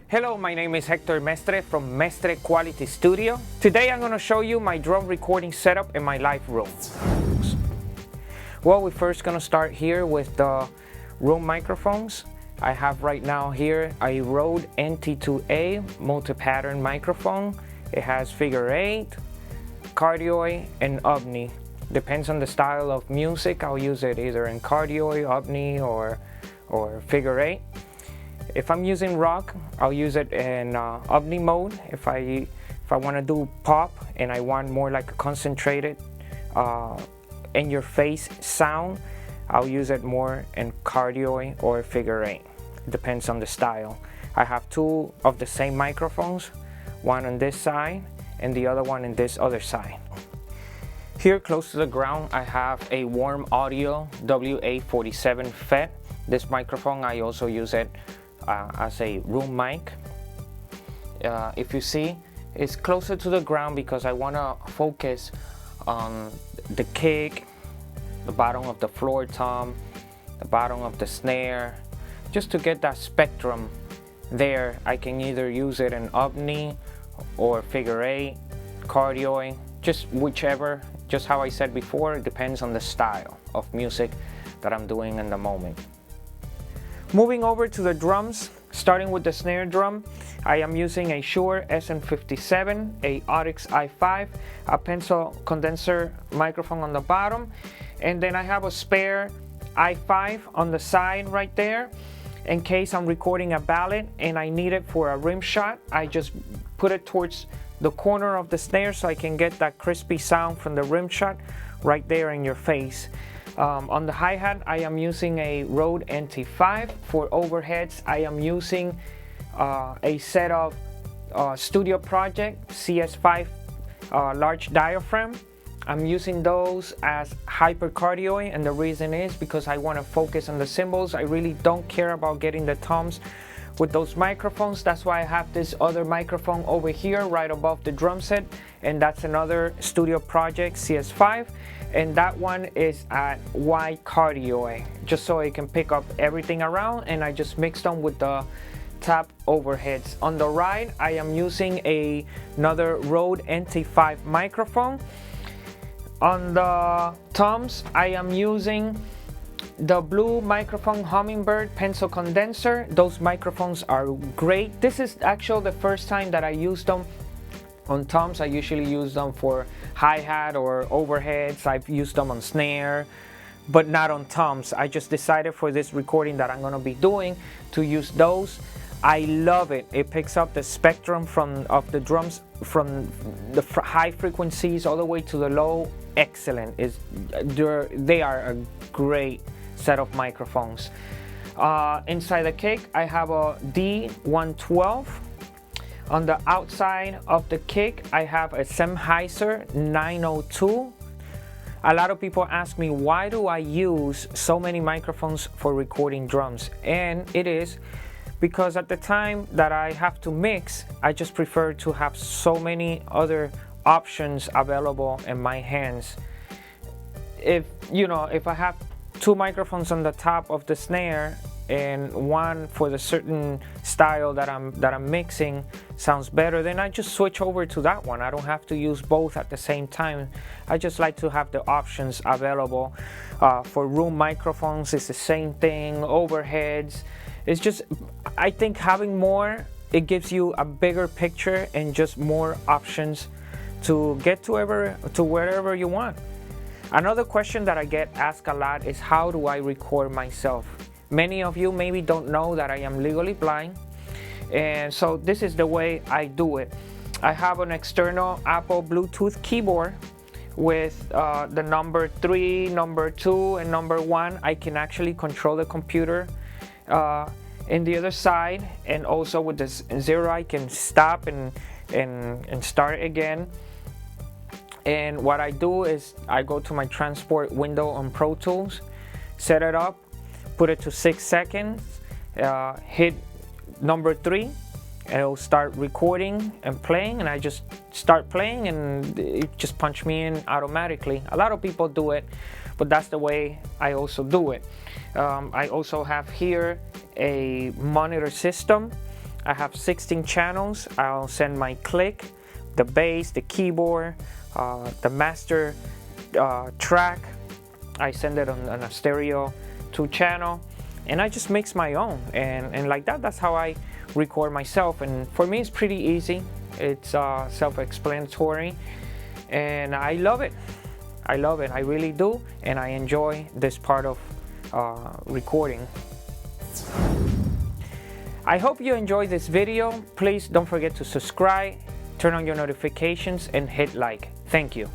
Hello, my name is Hector Mestre from Mestre Quality Studio. Today I'm going to show you my drum recording setup in my live room. Well, we're first going to start here with the room microphones. I have right now here a Rode NT2A multi-pattern microphone. It has figure 8, cardioid, and ovni. Depends on the style of music. I'll use it either in cardioid, ovni, or figure 8. If I'm using rock, I'll use it in ovni mode. If I want to do pop and I want more like a concentrated in-your-face sound, I'll use it more in cardioid or figure 8. Depends on the style. I have two of the same microphones, one on this side and the other one on this other side. Here close to the ground, I have a Warm Audio WA47 FET. This microphone, I also use it as a room mic. If you see, it's closer to the ground because I want to focus on the kick, the bottom of the floor tom, the bottom of the snare, just to get that spectrum there. I can either use it in ovni or figure 8, cardioid, just whichever. Just how I said before, it depends on the style of music that I'm doing in the moment. Moving over to the drums, starting with the snare drum, I am using a Shure SM57, a Audix i5, a pencil condenser microphone on the bottom, and then I have a spare i5 on the side right there. In case I'm recording a ballad and I need it for a rim shot, I just put it towards the corner of the snare so I can get that crispy sound from the rim shot right there in your face. On the hi-hat, I am using a Rode NT5. For overheads, I am using a set of Studio Project CS5 large diaphragm. I'm using those as hypercardioid, and the reason is because I want to focus on the cymbals. I really don't care about getting the toms with those microphones. That's why I have this other microphone over here right above the drum set, and that's another Studio Project CS5, and that one is at wide cardioid, just so it can pick up everything around, and I just mixed them with the top overheads. On the right, I am using another Rode NT5 microphone. On the toms, I am using the Blue Microphone Hummingbird pencil condenser. Those microphones are great. This is actually the first time that I used them on toms. I usually use them for hi-hat or overheads. I've used them on snare, but not on toms. I just decided for this recording that I'm going to be doing to use those. I love it. It picks up the spectrum of the drums from the high frequencies all the way to the low. Excellent. They are a great set of microphones. Inside the kick, I have a D112. On the outside of the kick, I have a Sennheiser 902. A lot of people ask me, why do I use so many microphones for recording drums? And it is because at the time that I have to mix, I just prefer to have so many other options available in my hands. If I have two microphones on the top of the snare and one for the certain style that I'm mixing sounds better, then I just switch over to that one. I don't have to use both at the same time. I just like to have the options available. For room microphones, it's the same thing. Overheads, it's just, I think having more, it gives you a bigger picture and just more options to get to wherever you want. Another question that I get asked a lot is, how do I record myself? Many of you maybe don't know that I am legally blind, and so this is the way I do it. I have an external Apple Bluetooth keyboard with the number 3, number 2, and number 1. I can actually control the computer in the other side, and also with the 0 I can stop and start again. And what I do is I go to my transport window on Pro Tools, set it up, put it to 6 seconds, hit number 3, and it'll start recording and playing, and I just start playing and it just punch me in automatically. A lot of people do it, but that's the way I also do it. I also have here a monitor system. I have 16 channels. I'll send my click, the bass, the keyboard, the master track. I send it on a stereo 2 channel, and I just mix my own, and like that, that's how I record myself. And for me, it's pretty easy. It's self-explanatory, and I love it. I love it, I really do, and I enjoy this part of recording. I hope you enjoyed this video. Please don't forget to subscribe, turn on your notifications, and hit like. Thank you.